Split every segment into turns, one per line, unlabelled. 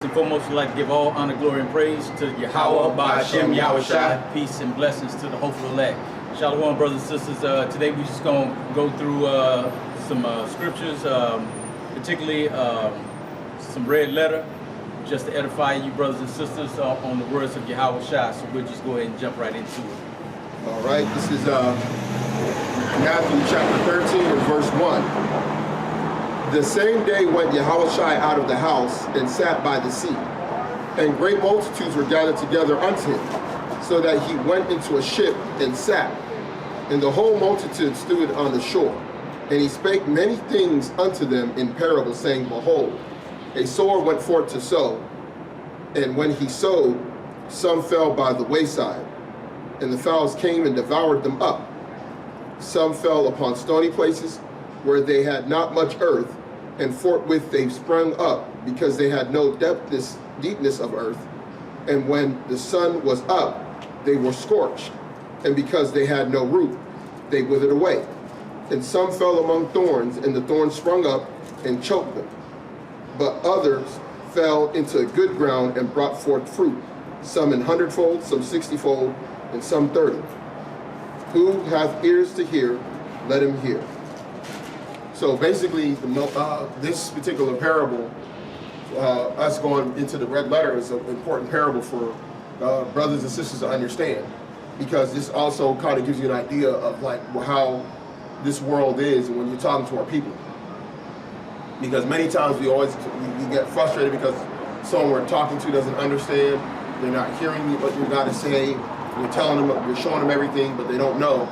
And foremost, I'd like to give all honor, glory, and praise to Yahawashi. Peace and blessings to the hopeful elect. Shalom, brothers and sisters. Today we're just going to go through some scriptures, particularly some red letter, just to edify you, brothers and sisters, on the words of Yahawashi. So we'll just go ahead and jump right into it.
All right, this is Matthew chapter 13 and verse 1. The same day went Yahawashi out of the house and sat by the sea, and great multitudes were gathered together unto him, so that he went into a ship and sat. And the whole multitude stood on the shore. And he spake many things unto them in parables, saying, Behold, a sower went forth to sow, and when he sowed, some fell by the wayside, and the fowls came and devoured them up. Some fell upon stony places, where they had not much earth, and forthwith they sprung up, because they had no deepness of earth. And when the sun was up, they were scorched, and because they had no root, they withered away. And some fell among thorns, and the thorns sprung up and choked them. But others fell into good ground and brought forth fruit, some an 100-fold, some 60-fold, and some 30. Who hath ears to hear, let him hear. So basically, this particular parable, us going into the red letter, is an important parable for brothers and sisters to understand, because this also kind of gives you an idea of like how this world is when you're talking to our people. Because many times we get frustrated because someone we're talking to doesn't understand, they're not hearing what you got to say. We're telling them, we're showing them everything, but they don't know.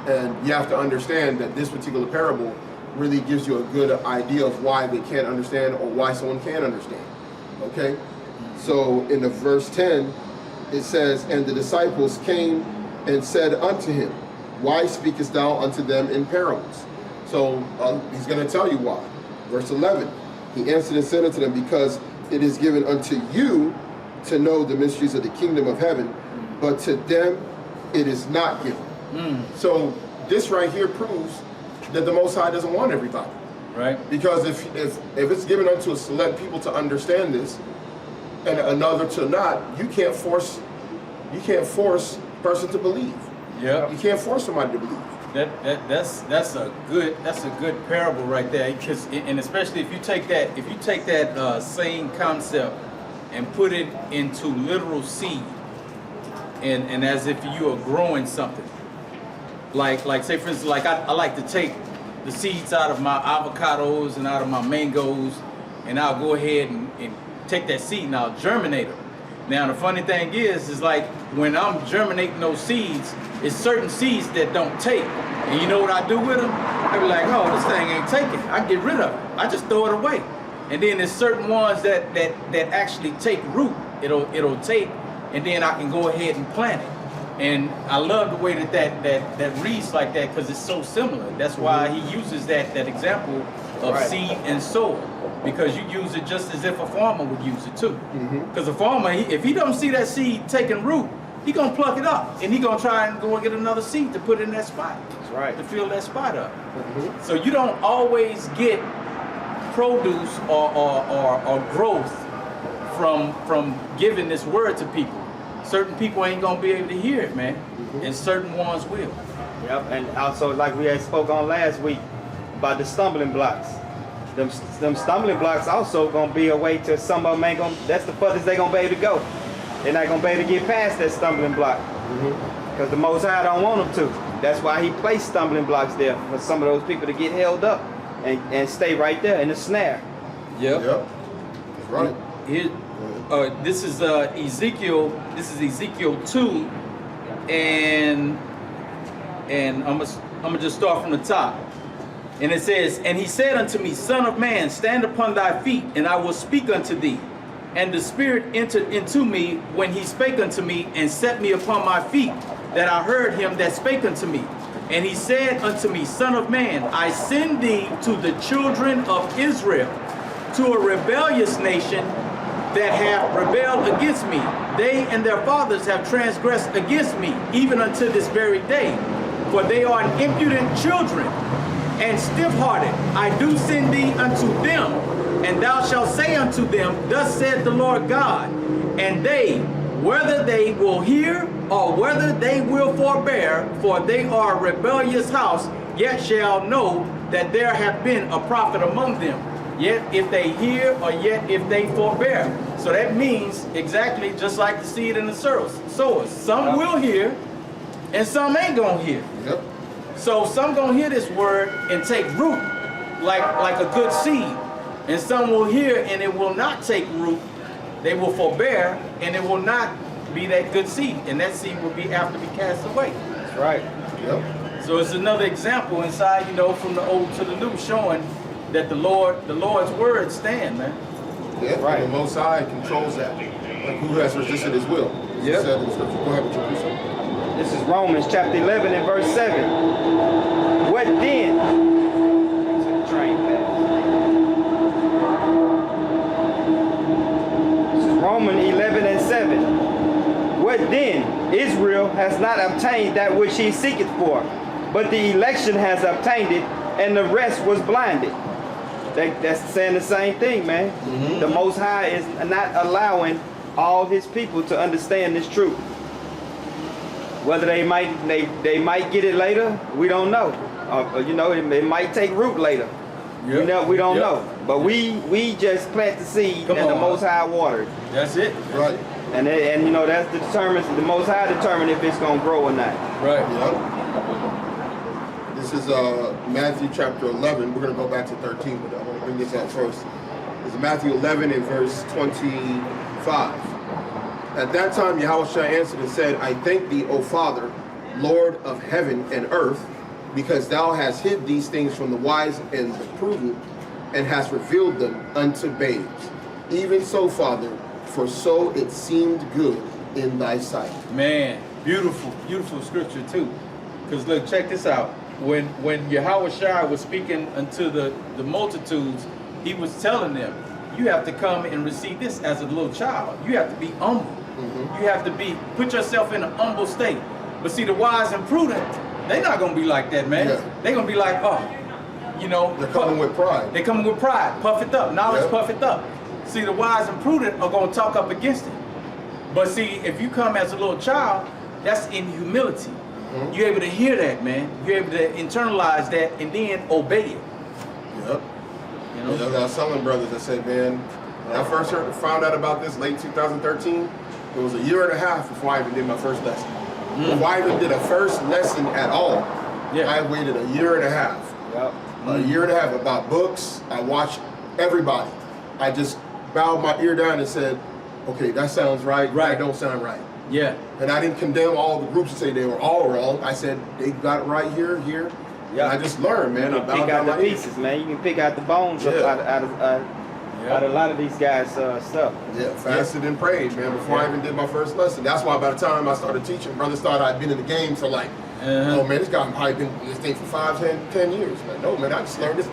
And you have to understand that this particular parable really gives you a good idea of why they can't understand or why someone can understand. Okay? So in the verse 10, it says, And the disciples came and said unto him, Why speakest thou unto them in parables? So he's going to tell you why. Verse 11, he answered and said unto them, Because it is given unto you to know the mysteries of the kingdom of heaven, but to them it is not given. So this right here proves that the Most High doesn't want everybody.
Right.
Because if it's given unto a select people to understand this and another to not, you can't force a person to believe.
Yeah.
You can't force somebody to believe.
That's a good parable right there, because and especially if you take that same concept and put it into literal seed, and as if you are growing something. Like say for instance, like I like to take the seeds out of my avocados and out of my mangoes, and I'll go ahead and take that seed and I'll germinate them. Now the funny thing is like when I'm germinating those seeds, it's certain seeds that don't take. And you know what I do with them? I be like, oh, this thing ain't taking. I get rid of it. I just throw it away. And then there's certain ones that actually take root. It'll take, and then I can go ahead and plant it. And I love the way that reads like that, because it's so similar. That's why he uses that example of seed and soil, because you use it just as if a farmer would use it too. Because a farmer, if he don't see that seed taking root, he gonna pluck it up, and he gonna try and go and get another seed to put in that spot. That's right. To fill that spot up. So you don't always get produce or growth from giving this word to people. Certain people ain't gonna be able to hear it, man, and certain ones will.
Yep, and also like we had spoke on last week about the stumbling blocks. Them stumbling blocks also gonna be a way to some of them ain't gonna. That's the furthest they gonna be able to go. They're not gonna be able to get past that stumbling block, because the Most High don't want them to. That's why He placed stumbling blocks there for some of those people to get held up and stay right there in the snare.
Yep.
That's right.
This is Ezekiel. This is Ezekiel 2, and I'm gonna just start from the top. And it says, And he said unto me, Son of man, stand upon thy feet, and I will speak unto thee. And the Spirit entered into me when he spake unto me, and set me upon my feet, that I heard him that spake unto me. And he said unto me, Son of man, I send thee to the children of Israel, to a rebellious nation that have rebelled against me. They and their fathers have transgressed against me, even unto this very day. For they are impudent children, and stiff-hearted. I do send thee unto them, And thou shalt say unto them, Thus saith the Lord God. And they, whether they will hear or whether they will forbear, for they are a rebellious house, yet shall know that there hath been a prophet among them. Yet if they hear or yet if they forbear. So that means exactly just like the seed and the sowers. Some will hear and some ain't gonna hear.
Yep.
So some gonna hear this word and take root like a good seed. And some will hear and it will not take root. They will forbear and it will not be that good seed. And that seed will be after be cast away.
That's right.
Yep.
So it's another example inside, you know, from the old to the new, showing that the Lord's word stand, man.
Yeah,
Right.
And the Most High controls that. Like who has resisted his will.
Yep.
Said in Scripture. Go ahead with your precept.
This is Romans chapter 11 and verse 7. What then? The train passed. This is Romans 11 and 7. What then? Israel has not obtained that which he seeketh for, but the election has obtained it, and the rest was blinded. That's saying the same thing, man.
Mm-hmm.
The Most High is not allowing all his people to understand this truth. Whether they might get it later, we don't know. You know, it might take root later.
Yep.
We don't
Yep.
know. But we just plant the seed
Come
and the
on.
Most High watered.
That's it.
Right.
And you know, that's the Most High determine if it's gonna grow or not.
Right.
Yep. This is Matthew chapter 11. We're going to go back to 13, but I want to bring this out first. It's Matthew 11 and verse 25. At that time, Yahushua answered and said, I thank thee, O Father, Lord of heaven and earth, because thou hast hid these things from the wise and the prudent, and hast revealed them unto babes. Even so, Father, for so it seemed good in thy sight.
Man, beautiful, beautiful scripture too. Because look, check this out. When Yahushua was speaking unto the multitudes, he was telling them, you have to come and receive this as a little child. You have to be humble.
Mm-hmm.
You have to put yourself in an humble state. But see, the wise and prudent, they're not going to be like that, man.
Yeah.
They're going to be like, oh, you know.
They're coming with pride.
They're coming with pride. Puff it up. Knowledge,
Yeah.
puff it up. See, the wise and prudent are going to talk up against it. But see, if you come as a little child, that's in humility.
Mm-hmm.
You're able to hear that, man. You're able to internalize that and then obey it.
Yep.
You know?
I was telling brothers, I said, man, when I first found out about this late 2013, it was a year and a half before I even did my first lesson. Before I even did a first lesson at all,
Yeah.
I waited a year and a half.
Yep.
A year and a half about books. I watched everybody. I just bowed my ear down and said, okay, that sounds right.
Right.
That don't sound right.
Yeah.
And I didn't condemn all the groups and say they were all wrong. I said they got it right here.
Yeah.
And I just learned, man.
You
I
can
bowed
pick
down
out the
my ear.
pieces, man. You can pick out the bones
Yeah.
out of a lot of these guys' stuff.
Yeah, fasted and prayed, man, before I even did my first lesson. That's why by the time I started teaching, brothers thought I'd been in the game for like, oh man, this guy probably been in this thing for 10 years. Man, no, man, I just learned this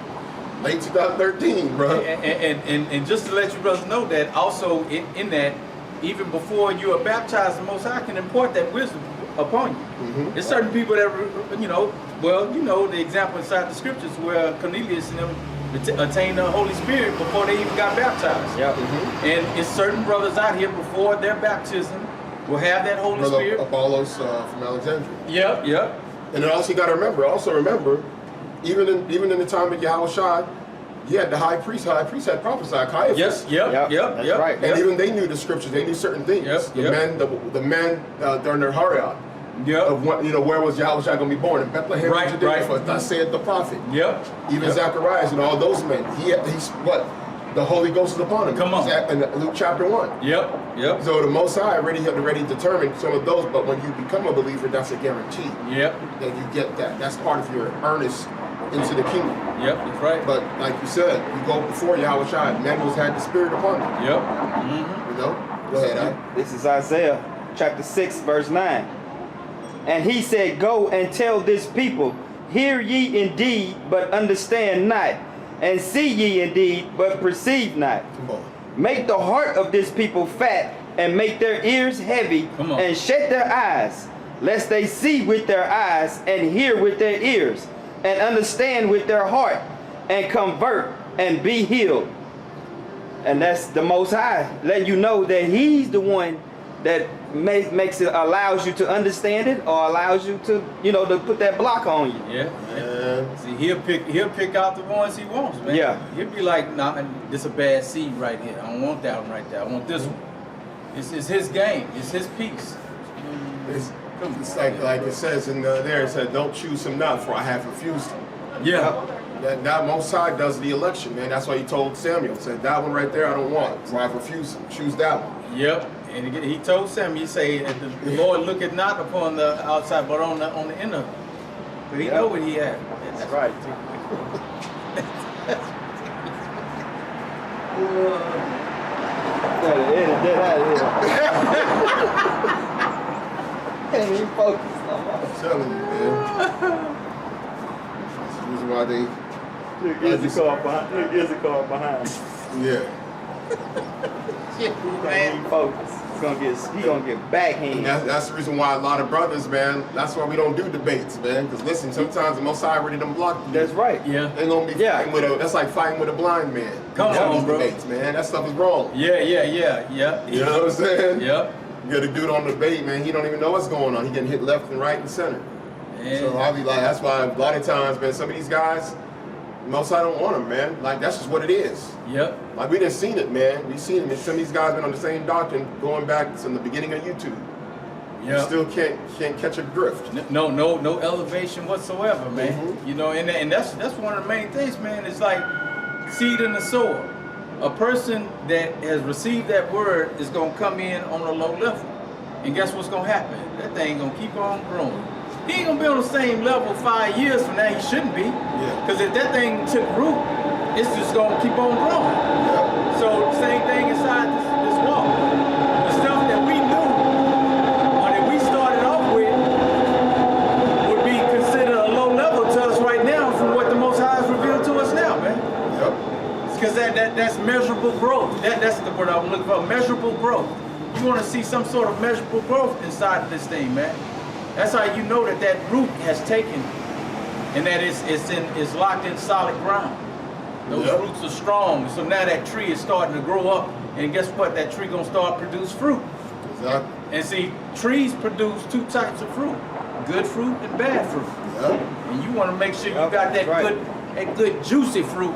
late 2013, bro.
And just to let you brothers know that also in that, even before you are baptized, the Most High can impart that wisdom upon you.
Mm-hmm.
There's certain people that, you know, well, you know the example inside the scriptures where Cornelius and them attained the Holy Spirit before they even got baptized.
Yep.
Mm-hmm.
And it's certain brothers out here before their baptism will have that Holy
Brother
Spirit.
Apollos from Alexandria.
Yep.
And then also you got to remember, even in the time of Yahushua, you had the high priest had prophesied, Caiaphas.
Yes. Yep.
That's right.
And even they knew the scriptures. They knew certain things.
Yep,
The men during their Hariah.
Yep.
Of what, where was Yahushua going to be born? In Bethlehem,
Right,
Judea,
right.
for thus saith the prophet.
Yep.
Even
Yep.
Zacharias and all those men. He's what? The Holy Ghost is upon him.
Come on.
In Luke chapter 1.
Yep.
So the Most High already determined some of those, but when you become a believer, that's a guarantee
Yep.
that you get that. That's part of your earnest into the kingdom.
Yep. That's right.
But like you said, you go before Yahushua, men who's had the Spirit upon them.
Yep. Mm-hmm.
You know? Go ahead, Al.
This is Isaiah chapter 6, verse 9. And he said, go and tell this people, hear ye indeed, but understand not, and see ye indeed, but perceive not.
Come on.
Make the heart of this people fat, and make their ears heavy,
Come on.
and shut their eyes, lest they see with their eyes, and hear with their ears, and understand with their heart, and convert, and be healed. And that's the Most High letting you know that He's the one that makes it, allows you to understand it, or allows you to, to put that block on you.
Yeah. See, he'll pick out the ones he wants, man.
Yeah.
He'll be like, nah, this a bad seed right here. I don't want that one right there. I want this one. It's his game. It's his piece.
It's like it says in there. It said, "Don't choose him not, for I have refused him."
Yeah.
That Most High does the election, man. That's why he told Samuel, said, "That one right there, I don't want, for I've refused him. Choose that one."
Yep. And he told Samuel, he say, "The Lord looketh not upon the outside, but on the inner." So he know what he had.
That's right. Edit that out of here. Can't even focus no more.
I'm telling you, man. That's the reason why they.
Look, here's the car behind.
Yeah.
Can't even focus. He gonna get backhand.
That's the reason why a lot of brothers, man. That's why we don't do debates, man. Because listen, sometimes the Most High already done blocked you.
That's right.
Yeah.
They're gonna be fighting with that's like fighting with a blind man.
Come on, bro.
Debates, man. That stuff is wrong.
Yeah.
You know what I'm saying?
Yep.
You got a dude on the debate, man. He don't even know what's going on. He getting hit left and right and center.
Man.
So I'll be like, that's why a lot of times, man, some of these guys, most I don't want them, man. Like, that's just what it is.
Yep.
Like, we done seen it, man. We've seen it. Some of these guys been on the same doctrine going back from the beginning of YouTube.
Yep.
You still can't catch a drift.
No elevation whatsoever, man.
Mm-hmm.
And that's one of the main things, man. It's like seed in the soil. A person that has received that word is gonna come in on a low level, and guess what's gonna happen? That thing gonna keep on growing. He ain't gonna be on the same level 5 years from now. He shouldn't be.
Yeah.
Because if that thing took root, it's just gonna keep on growing.
Yeah.
So same thing inside this walk. The stuff that we knew or that we started off with would be considered a low level to us right now from what the Most High has revealed to us now, man.
Yep.
Because that's measurable growth. That's the word I'm looking for, measurable growth. You want to see some sort of measurable growth inside of this thing, man. That's how you know that root has taken and that it's locked in solid ground. Those roots are strong. So now that tree is starting to grow up, and guess what? That tree gonna start produce fruit.
Exactly.
And see, trees produce two types of fruit: good fruit and bad fruit.
Yep.
And you want to make sure you got that good juicy fruit,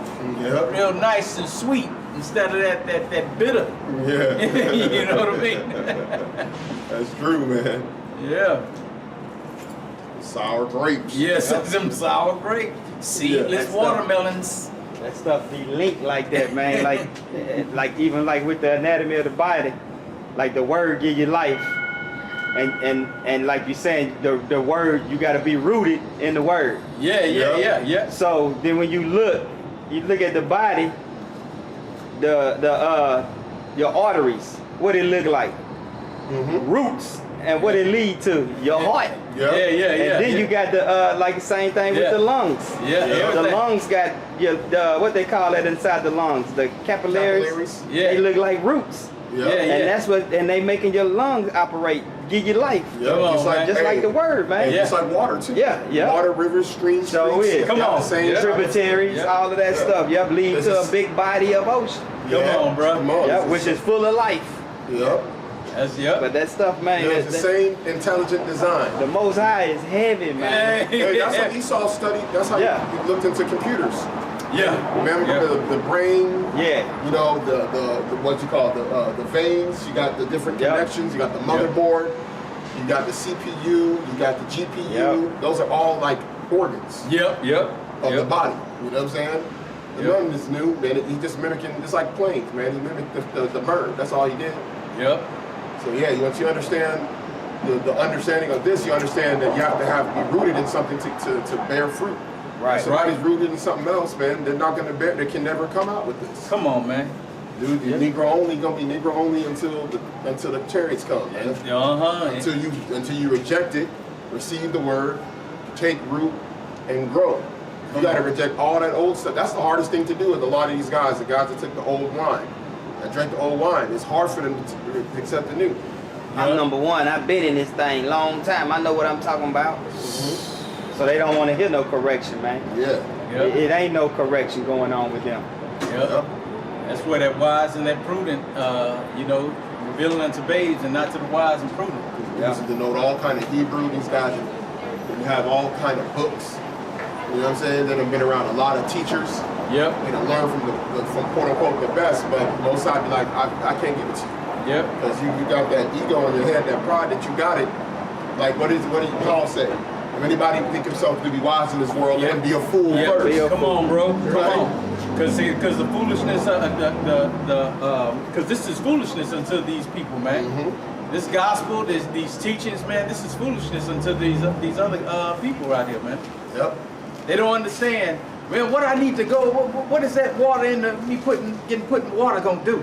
real nice and sweet, instead of that bitter.
Yeah.
You know what I mean?
That's true, man.
Yeah.
Sour grapes.
Yes, some sour grape, seedless watermelons.
That stuff be linked like that, man. like even like with the anatomy of the body, like the word give you life, and like you saying, the word, you got to be rooted in the word.
Yeah.
So then when you look at the body, your arteries, what it look like, roots, and what it lead to, your heart.
Yeah.
And then you got the like the same thing with the lungs. The lungs got what they call that inside the lungs, the capillaries.
Yeah.
They look like roots. And that's what, and they making your lungs operate, give you life.
Just
like the word, man.
Just like water too. Water, rivers, streams,
so
streets.
Come on,
same
tributaries, all of that stuff. Lead to a big body of ocean.
Come on, bro.
Come on.
Which is full of life. But that stuff, man.
It's the same intelligent design.
The Most High is heavy, man.
Hey, that's what Esau studied. That's how he looked into computers. Remember the brain. You know the what you call the veins. You got the different connections. You got the motherboard. You got the CPU. You got the GPU. Those are all like organs. Of the body. You know what I'm saying? The none is new, man. He just mimicking, just like planes, man. He mimicked the bird. That's all he did. So once you understand the understanding of this, you understand that you have to be rooted in something to bear fruit. If somebody's rooted in something else, man, they're not going to bear. They can never come out with this.
Come on, man.
Dude, Negro only gonna be Negro only until the chariots come, man. Until you reject it, receive the word, take root, and grow. You got to reject all that old stuff. That's the hardest thing to do with a lot of these guys. The guys that took the old wine, that drank the old wine. It's hard for them to accept the new.
I'm number one. I've been in this thing long time. I know what I'm talking about. So they don't want to hear no correction, man. It ain't no correction going on with them.
That's where that wise and that prudent, revealing unto babes and not to the wise and prudent.
They used to denote all kind of Hebrew. These guys have all kind of books. You know what I'm saying? They have been around a lot of teachers.
Yep.
They done learn from quote unquote the best, but most times be like, I can't give it to you.
Yep.
Because you got that ego in your head, that pride that you got it. Like what did Paul say? If anybody think himself to be wise in this world, let him be a fool first.
Come on, bro. Come
Right.
on. Because the foolishness, because this is foolishness unto these people, man.
Mm-hmm.
This gospel, these teachings, man, this is foolishness unto these other people right here, man.
Yep.
They don't understand, man, what I need to go, what is that water getting put in water gonna do?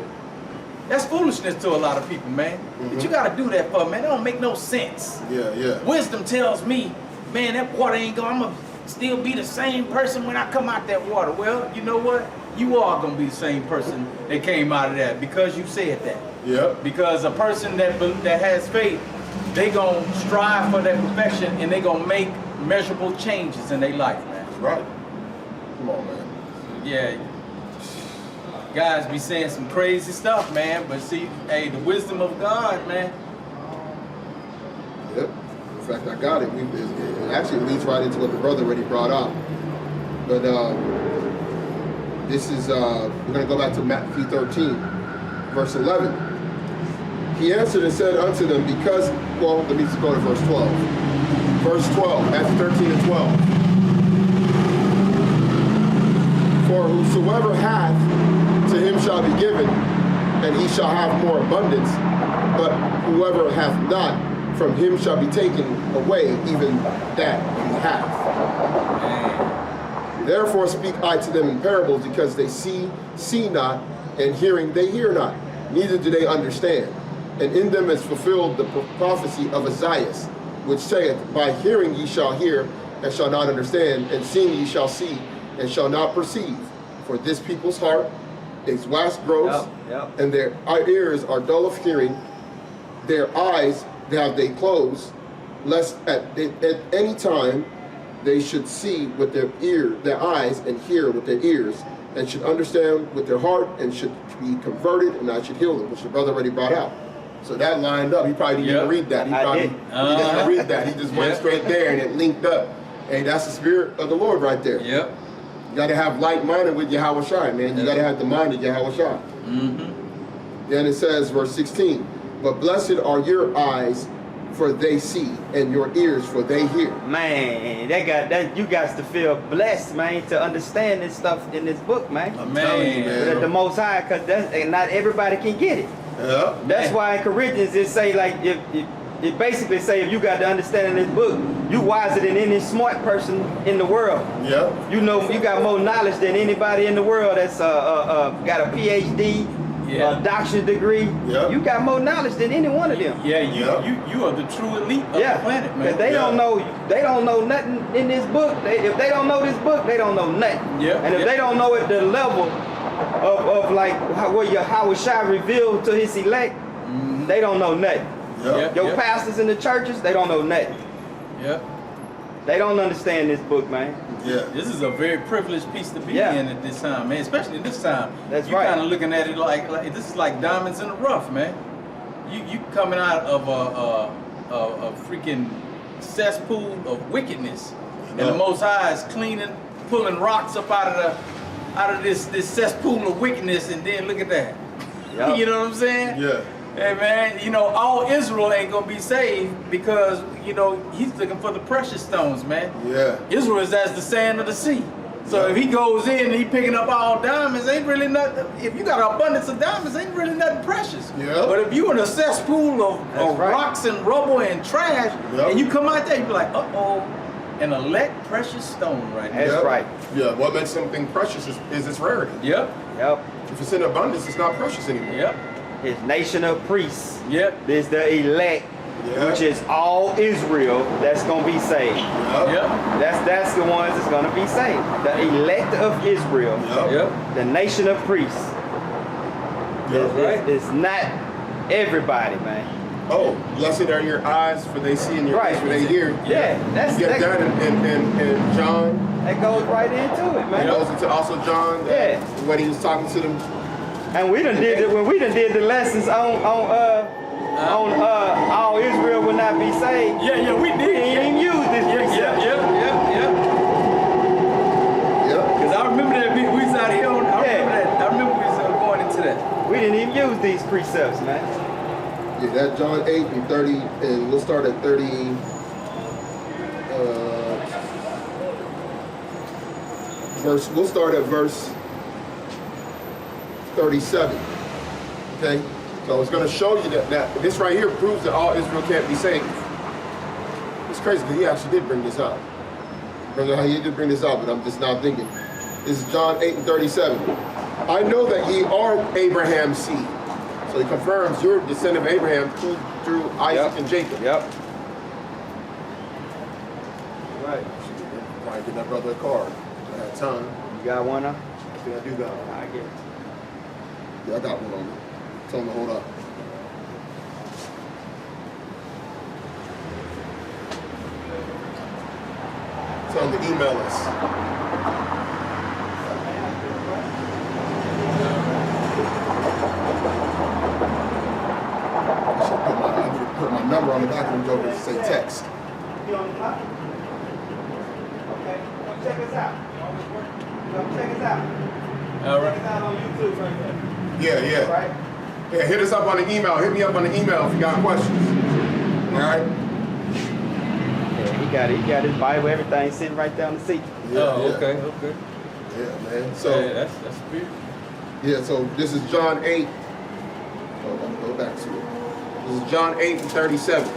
That's foolishness to a lot of people, man.
Mm-hmm.
But you gotta do that for, man. It don't make no sense.
Yeah.
Wisdom tells me, man, that water ain't I'm gonna still be the same person when I come out that water. Well, you know what? You are gonna be the same person that came out of that because you said that.
Yep.
Because a person that has faith, they gonna strive for that perfection and they gonna make measurable changes in their life, man.
Right. Come on, man.
Yeah. Guys be saying some crazy stuff, man. But see, hey, the wisdom of God, man.
Yep. In fact, I got it. It actually leads right into what the brother already brought up. But this is, we're going to go back to Matthew 13, verse 11. He answered and said unto them, because, well, let me just go to verse 12. Verse 12, Matthew 13 and 12. For whosoever hath, to him shall be given, and he shall have more abundance. But whoever hath not, from him shall be taken away even that he hath. Therefore speak I to them in parables, because they see not, and hearing they hear not, neither do they understand. And in them is fulfilled the prophecy of Isaiah, which saith, by hearing ye shall hear, and shall not understand, and seeing ye shall see, and shall not perceive. For this people's heart is wax gross, and their ears are dull of hearing, their eyes have they closed, lest at any time they should see with their eyes, and hear with their ears, and should understand with their heart, and should be converted, and I should heal them, which the brother already brought out. So that lined up. He probably didn't even read that. He didn't read that. He just went straight there, and it linked up. Hey, that's the spirit of the Lord right there.
Yep.
You got to have like-minded with Yahawashi, man. You got to have the mind of Yahawashi.
Mm-hmm.
Then it says, verse 16, but blessed are your eyes, for they see, and your ears, for they hear.
Man, you guys to feel blessed, man, to understand this stuff in this book, man.
I'm telling you, man.
The Most High, because not everybody can get it.
Yeah.
That's why in Corinthians it say, like, it basically say, if you got the understanding of this book, you wiser than any smart person in the world.
Yeah.
You know, you got more knowledge than anybody in the world that's got a PhD, a doctorate degree.
Yeah.
You got more knowledge than any one of them.
Yeah, you are the true elite of the planet, man.
They don't know nothing in this book. If they don't know this book, they don't know nothing.
Yeah.
And if they don't know at the level of like where Yahawashi revealed to his elect, they don't know nothing.
Yeah.
Your pastors in the churches, they don't know nothing.
Yep.
They don't understand this book, man.
Yeah.
This is a very privileged piece to be in at this time, man. Especially in this time.
That's
You're
right.
kind of looking at it like this is like diamonds in the rough, man. You coming out of a freaking cesspool of wickedness, and the Most High is pulling rocks up out of this cesspool of wickedness, and then look at that.
Yep.
You know what I'm saying?
Yeah.
Hey man, all Israel ain't gonna be saved because he's looking for the precious stones, man.
Yeah.
Israel is as the sand of the sea. So if he goes in and he picking up all diamonds, ain't really nothing. If you got an abundance of diamonds, ain't really nothing precious.
Yeah.
But if you in a cesspool of
right.
rocks and rubble and trash,
Yep.
and you come out there, you be like, an elect precious stone right there.
That's right.
Yeah. What makes something precious is its rarity.
Yep.
Yep.
If it's in abundance, it's not precious anymore.
Yep.
His nation of priests.
Yep.
There's the elect, which is all Israel that's gonna be saved.
Yep.
That's the ones that's gonna be saved. The elect of Israel.
Yep.
The nation of priests. It's not everybody, man.
Oh, blessed are your eyes, for they see, and your ears, for they hear.
Yeah,
You get that in John.
That goes right into it, man.
It goes into also John.
Yeah.
When he was talking to them
And we done did it when we done did the lessons on all Israel will not be saved.
Yeah, we
We
did.
didn't even use this precept.
Yep.
Because I remember that we was out here on. I remember we was going into that.
We didn't even use these precepts, man.
Yeah, that John 8 and 30, and we'll start at 30. We'll start at verse 37. Okay, so it's going to show you that this right here proves that all Israel can't be saved. It's crazy because he actually did bring this up. He did bring this up, but I'm just not thinking. This is John 8 and 37. I know that ye are Abraham's seed. So he confirms you're a descendant of Abraham through Isaac and Jacob.
Yep.
Right. Probably get that brother a card. I had time.
You got one up?
I think I do got one.
I get it.
Yeah, I got one on me. Tell him to hold up. Tell him to email us. I need to put my number on the back of them jokers and say text.
You on the clock? Okay. Come check us out. Come check us out.
All
Check
right.
us out on YouTube right there.
Yeah.
Right?
Yeah, hit us up on the email. Hit me up on the email if you got questions. All right?
Yeah, he got his Bible, everything sitting right there on the seat.
Okay.
Yeah, man. So,
that's weird.
yeah, so this is John 8. Hold on, go back to it. This is John 8 and 37.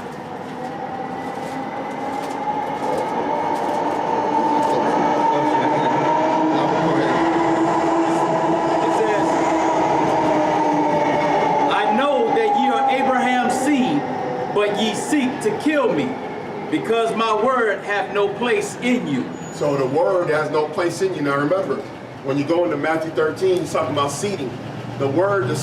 It says, I know that ye are Abraham's seed, but ye seek to kill me, because my word hath no place in you.
So the word has no place in you. Now remember, when you go into Matthew 13, he's talking about seeding. The word, the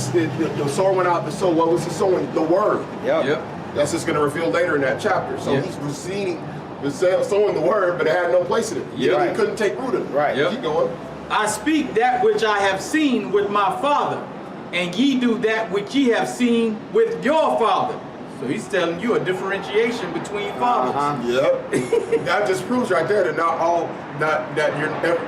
sower went out to sow. What was he sowing? The word.
Yep.
That's just going to reveal later in that chapter. So he's sowing the word, but it had no place in it.
Yeah.
He couldn't take root in it.
Right.
Yep.
Keep going.
I speak that which I have seen with my father, and ye do that which ye have seen with your father. So he's telling you a differentiation between fathers.
Yep. That just proves right there that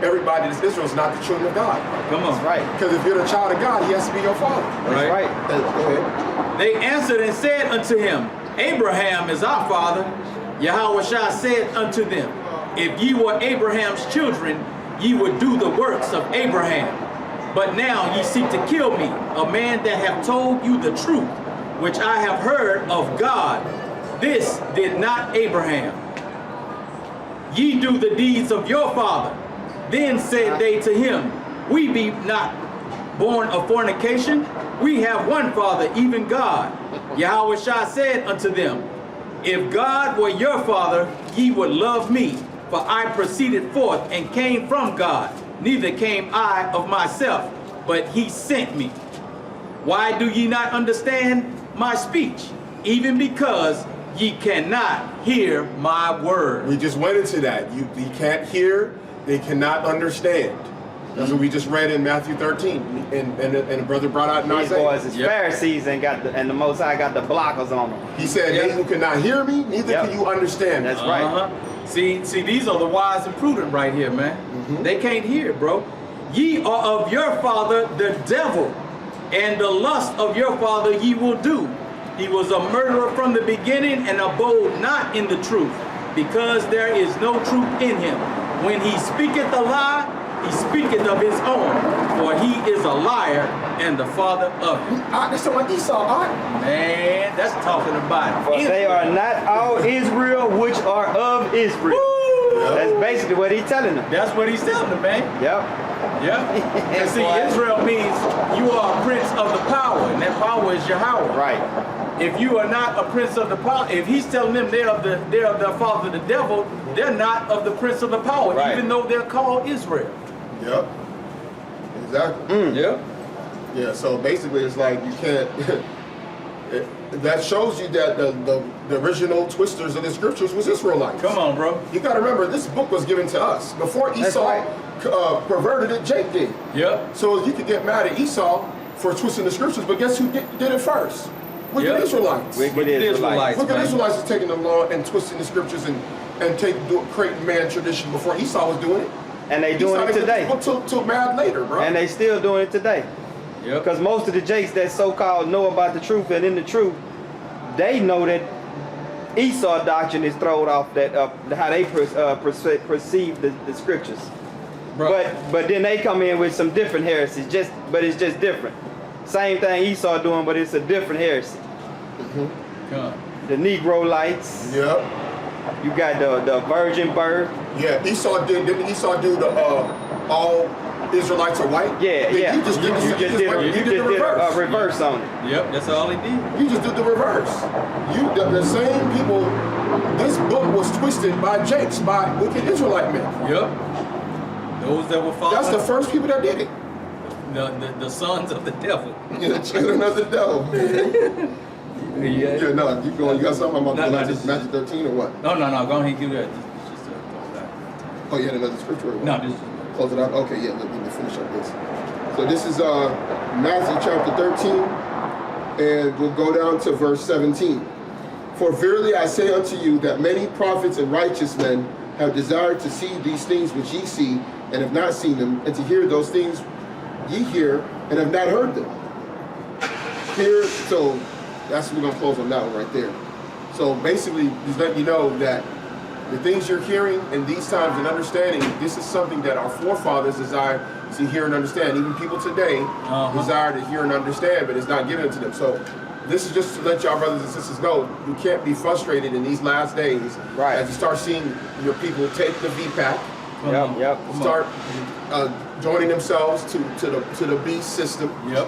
everybody in Israel is not the children of God.
Come on.
That's right.
Because if you're the child of God, he has to be your father.
That's right.
Hey, go ahead.
They answered and said unto him, Abraham is our father. Yahawashi said unto them, if ye were Abraham's children, ye would do the works of Abraham. But now ye seek to kill me, a man that have told you the truth, which I have heard of God. This did not Abraham. Ye do the deeds of your father. Then said they to him, we be not born of fornication. We have one Father, even God. Yahawashi said unto them, if God were your father, ye would love me, for I proceeded forth and came from God. Neither came I of myself, but he sent me. Why do ye not understand my speech? Even because ye cannot hear my word.
We just went into that. You can't hear, they cannot understand. That's what we just read in Matthew 13, and the brother brought out in
These
Isaiah.
boys is Pharisees and the Most High got the blockers on them.
He said, they who cannot hear me, neither can you understand.
That's right.
See, these are the wise and prudent right here, man. They can't hear, bro. Ye are of your father the devil, and the lust of your father ye will do. He was a murderer from the beginning and abode not in the truth, because there is no truth in him. When he speaketh a lie, he speaketh of his own, for he is a liar and the father of it.
That's talking about Esau,
Man, that's talking about
For they are not all Israel which are of Israel.
Woo!
That's basically what he's telling them.
That's what he's telling them, man.
Yep.
And see, Israel means you are a prince of the power, and that power is Yahweh.
Right.
If you are not a prince of the power, if he's telling them they're of the father the devil, they're not of the prince of the power,
Right.
even though they're called Israel.
Yep. Exactly.
Yep.
Yeah, so basically it's like you can't that shows you that the original twisters of the scriptures was Israelites.
Come on, bro.
You gotta remember, this book was given to us. Before Esau perverted it, Jake did.
Yep.
So you could get mad at Esau for twisting the scriptures, but guess who did it first? Wicked
Yep.
Israelites.
Wicked Israelites.
Wicked
man.
Israelites is taking the law and twisting the scriptures and creating man tradition before Esau was doing it.
And they doing it today.
Till mad later, bro.
And they still doing it today.
Yep.
Because most of the jakes that so-called know about the truth and in the truth, they know that Esau doctrine is thrown off that how they perceive the scriptures.
Bro.
But then they come in with some different heresies, but it's just different. Same thing Esau doing, but it's a different heresy.
Come.
The Negro lights.
Yep.
You got the virgin birth.
Yeah, didn't Esau do the all Israelites are white?
Yeah, yeah.
You just did the reverse.
Reverse on it.
Yep, that's all he did.
You just did the reverse. The same people. This book was twisted by jakes, by wicked Israelite men.
Yep. Those that were following.
That's the first people that did it.
The sons of the devil.
Yeah, the children of the devil.
Yeah.
Yeah, no, you going? You got something about
No,
Matthew 13 or what?
No, go ahead and give that. Just
Oh, you had another scripture? Or what?
no, just
Close it out? Okay, yeah, let me finish up this. So this is Matthew chapter 13, and we'll go down to verse 17. For verily I say unto you that many prophets and righteous men have desired to see these things which ye see, and have not seen them, and to hear those things ye hear, and have not heard them. Here, so that's we're gonna close on that one right there. So basically, just letting you know that the things you're hearing in these times and understanding, this is something that our forefathers desire to hear and understand. Even people today desire to hear and understand, but it's not given to them. So this is just to let y'all brothers and sisters know, you can't be frustrated in these last days as you start seeing your people take the VPAC, start joining themselves to the beast system.
Yep.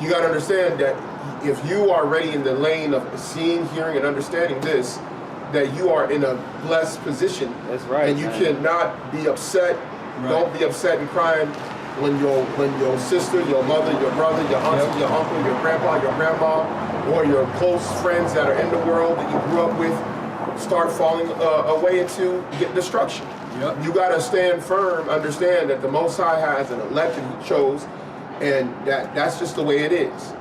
You got to understand that if you are already in the lane of seeing, hearing, and understanding this, that you are in a blessed position.
That's right.
And you cannot be upset.
Right.
Don't be upset and crying when your sister, your mother, your brother, your auntie, your uncle, your grandpa, your grandma, or your close friends that are in the world that you grew up with start falling away into destruction.
Yep.
You got to stand firm, understand that the Most High has an elect that He chose, and that's just the way it is.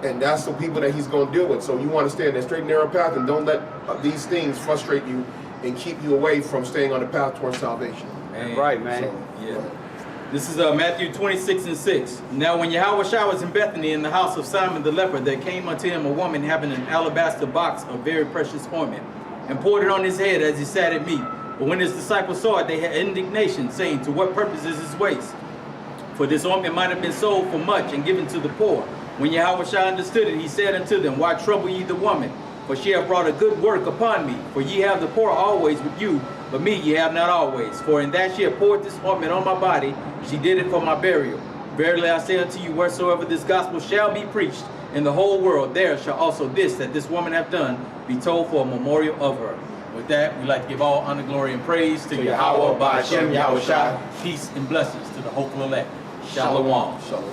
And that's the people that He's going to deal with. So you want to stay in that straight and narrow path, and don't let these things frustrate you and keep you away from staying on the path towards salvation.
Right, man.
So,
Yeah. This is Matthew 26:6. Now when Yahawashi was in Bethany in the house of Simon the leper, there came unto him a woman having an alabaster box of very precious ointment, and poured it on his head as he sat at meat. But when his disciples saw it, they had indignation, saying, To what purpose is this waste? For this ointment might have been sold for much and given to the poor. When Yahawashi understood it, he said unto them, Why trouble ye the woman? For she hath brought a good work upon me. For ye have the poor always with you, but me ye have not always. For in that she hath poured this ointment on my body, she did it for my burial. Verily I say unto you, wheresoever this gospel shall be preached in the whole world, there shall also this that this woman hath done be told for a memorial of her. With that, we'd like to give all honor, glory, and praise to Yahweh, Ba'ashem, Yahawashi. Peace and blessings to the hopeful elect. Shalom.
Shalom.